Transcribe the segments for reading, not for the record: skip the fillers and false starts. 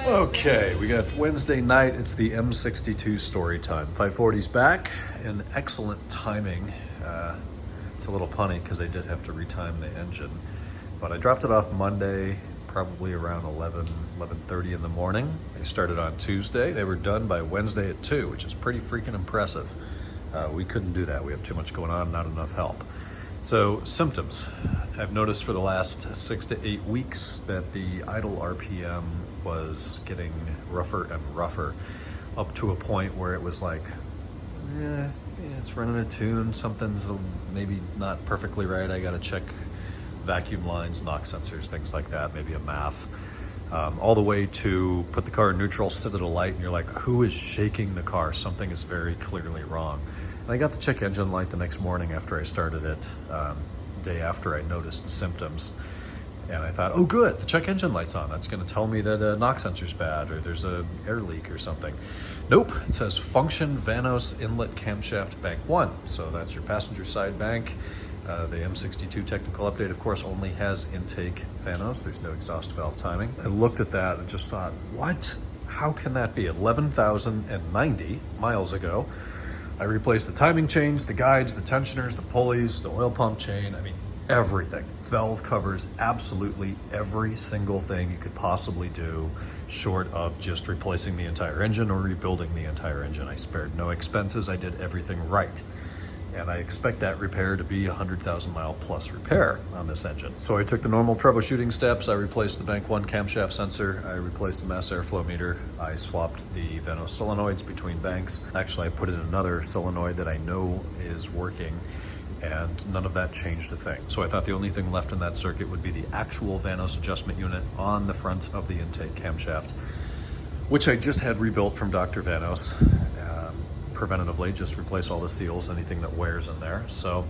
Okay, we got Wednesday night. It's the M62 story time. 540's back in excellent timing. It's a little punny because I did have to retime the engine, but I dropped it off Monday, probably around 11:30 in the morning. They started on Tuesday. They were done by Wednesday at 2, which is pretty freaking impressive. We couldn't do that. We have too much going on, not enough help. So symptoms. I've noticed for the last 6 to 8 weeks that the idle RPM was getting rougher and rougher, up to a point where it was like, it's running a tune, something's maybe not perfectly right, I gotta check vacuum lines, knock sensors, things like that, maybe a MAF. All the way to put the car in neutral, sit at a light, and you're like, who is shaking the car? Something is very clearly wrong. And I got the check engine light the next morning after I started it, day after I noticed the symptoms. And I thought, oh good, the check engine light's on. That's gonna tell me that a knock sensor's bad or there's a air leak or something. Nope, it says function Vanos inlet camshaft bank 1. So that's your passenger side bank. The M62 technical update, of course, only has intake Vanos. There's no exhaust valve timing. I looked at that and just thought, what? How can that be? 11,090 miles ago, I replaced the timing chains, the guides, the tensioners, the pulleys, the oil pump chain. I mean, everything. Valve covers, absolutely every single thing you could possibly do, short of just replacing the entire engine or rebuilding the entire engine. I spared no expenses. I did everything right. And I expect that repair to be a 100,000 mile plus repair on this engine. So I took the normal troubleshooting steps. I replaced the bank 1 camshaft sensor. I replaced the mass airflow meter. I swapped the Vanos solenoids between banks. Actually, I put in another solenoid that I know is working, and none of that changed a thing. So I thought the only thing left in that circuit would be the actual Vanos adjustment unit on the front of the intake camshaft, which I just had rebuilt from Dr. Vanos. Preventatively, just replace all the seals, anything that wears in there. So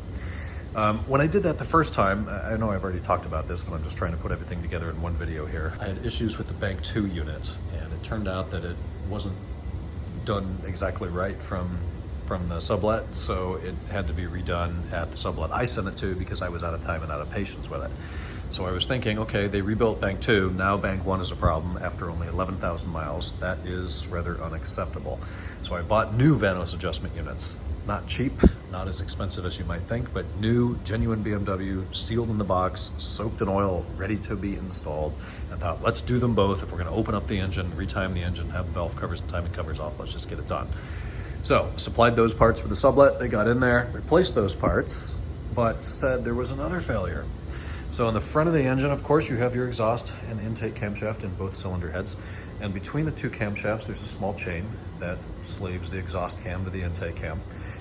when I did that the first time, I know I've already talked about this, but I'm just trying to put everything together in one video here. I had issues with the bank 2 unit, and it turned out that it wasn't done exactly right from the sublet, so it had to be redone at the sublet I sent it to because I was out of time and out of patience with it. So I was thinking, okay, they rebuilt bank 2, now bank 1 is a problem after only 11,000 miles. That is rather unacceptable. So I bought new Vanos adjustment units. Not cheap, not as expensive as you might think, but new, genuine BMW, sealed in the box, soaked in oil, ready to be installed. And thought, let's do them both. If we're gonna open up the engine, retime the engine, have valve covers and timing covers off, let's just get it done. So supplied those parts for the sublet, they got in there, replaced those parts, but said there was another failure. So on the front of the engine, of course, you have your exhaust and intake camshaft in both cylinder heads. And between the two camshafts, there's a small chain that sleeves the exhaust cam to the intake cam.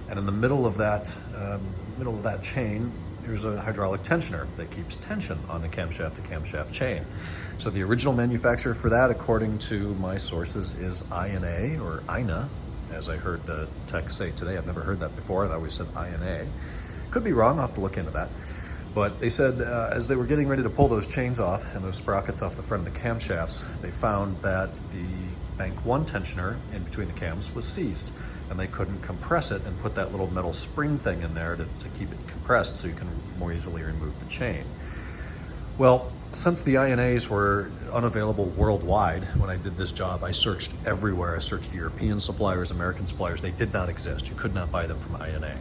And in the middle of that chain, there's a hydraulic tensioner that keeps tension on the camshaft to camshaft chain. So the original manufacturer for that, according to my sources, is INA or INA, as I heard the tech say today. I've never heard that before. I always said INA. Could be wrong, I'll have to look into that. But they said as they were getting ready to pull those chains off and those sprockets off the front of the camshafts, they found that the bank 1 tensioner in between the cams was seized, and they couldn't compress it and put that little metal spring thing in there to keep it compressed so you can more easily remove the chain. Well, since the INAs were unavailable worldwide when I did this job, I searched everywhere. I searched European suppliers, American suppliers. They did not exist. You could not buy them from INA.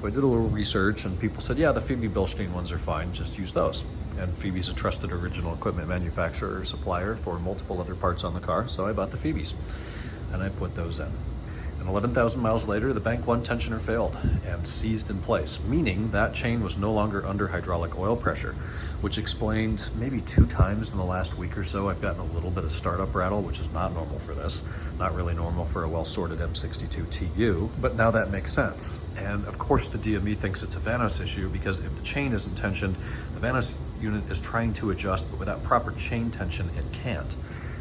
So I did a little research, and people said, yeah, the Phoebe Bilstein ones are fine, just use those. And Phoebe's a trusted original equipment manufacturer or supplier for multiple other parts on the car, so I bought the Phoebes, and I put those in. And 11,000 miles later, the bank 1 tensioner failed and seized in place, meaning that chain was no longer under hydraulic oil pressure, which explained maybe 2 times in the last week or so I've gotten a little bit of startup rattle, which is not normal for this, not really normal for a well-sorted M62 TU, but now that makes sense. And of course the DME thinks it's a Vanos issue because if the chain isn't tensioned, the Vanos unit is trying to adjust, but without proper chain tension, it can't.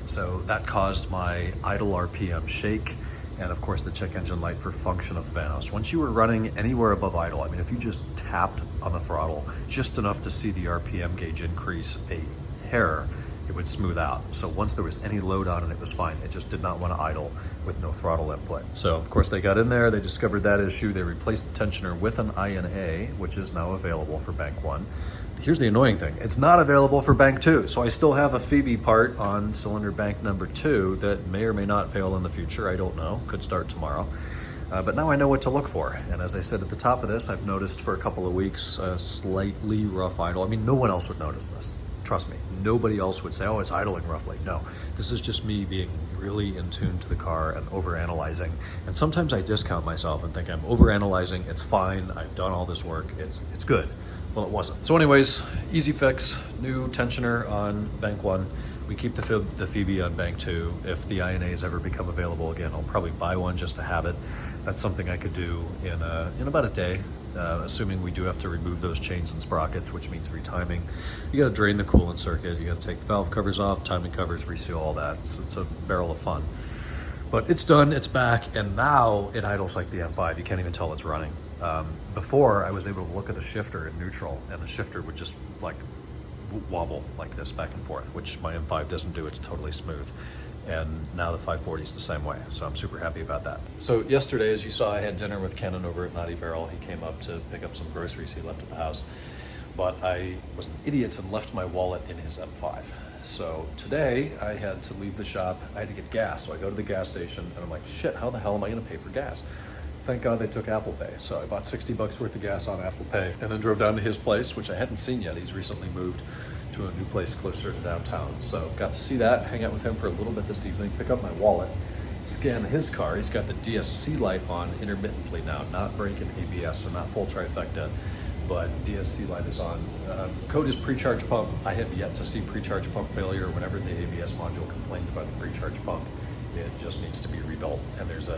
So that caused my idle RPM shake, and of course the check engine light for function of the Vanos. Once you were running anywhere above idle, I mean, if you just tapped on the throttle just enough to see the RPM gauge increase a hair, it would smooth out. So once there was any load on it, it was fine. It just did not want to idle with no throttle input. So of course they got in there, they discovered that issue, they replaced the tensioner with an INA, which is now available for bank 1. Here's the annoying thing, it's not available for bank 2. So I still have a Phoebe part on cylinder bank number 2 that may or may not fail in the future, I don't know, could start tomorrow. But now I know what to look for. And as I said at the top of this, I've noticed for a couple of weeks a slightly rough idle. I mean, no one else would notice this. Trust me, nobody else would say, oh, it's idling roughly. No, this is just me being really in tune to the car and overanalyzing. And sometimes I discount myself and think I'm overanalyzing, it's fine, I've done all this work, it's good. Well, it wasn't. So anyways, easy fix, new tensioner on bank 1. We keep the Phoebe on bank 2. If the INAs ever become available again, I'll probably buy one just to have it. That's something I could do in about a day, assuming we do have to remove those chains and sprockets, which means retiming. You gotta drain the coolant circuit, you gotta take the valve covers off, timing covers, reseal all that. So it's a barrel of fun. But it's done, it's back, and now it idles like the M5. You can't even tell it's running. Before, I was able to look at the shifter in neutral, and the shifter would just like wobble like this back and forth, which my M5 doesn't do. It's totally smooth. And now the 540 is the same way, so I'm super happy about that. So yesterday, as you saw, I had dinner with Kenan over at Naughty Barrel. He came up to pick up some groceries he left at the house, but I was an idiot and left my wallet in his M5. So today I had to leave the shop. I had to get gas, so I go to the gas station and I'm like, shit, how the hell am I gonna pay for gas? Thank God they took Apple Pay. So I bought $60 worth of gas on Apple Pay and then drove down to his place, which I hadn't seen yet. He's recently moved to a new place closer to downtown. So got to see that, hang out with him for a little bit this evening, pick up my wallet, scan his car. He's got the DSC light on intermittently now, not brake and ABS, so not full trifecta, but DSC light is on. Code is pre-charge pump. I have yet to see pre-charge pump failure. Whenever the ABS module complains about the pre-charge pump, it just needs to be rebuilt. And there's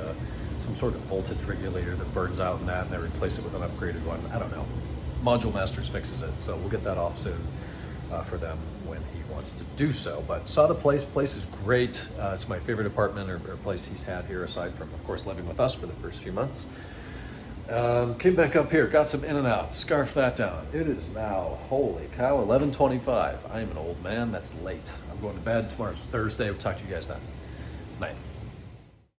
some sort of voltage regulator that burns out in that, and they replace it with an upgraded one. I don't know. Module Masters fixes it, so we'll get that off soon for them when he wants to do so. But saw the place. Place is great. It's my favorite apartment or place he's had here, aside from, of course, living with us for the first few months. Came back up here, got some in and out, scarfed that down. It is now, holy cow, 11:25. I am an old man, that's late. I'm going to bed. Tomorrow's Thursday. We'll talk to you guys then. Night.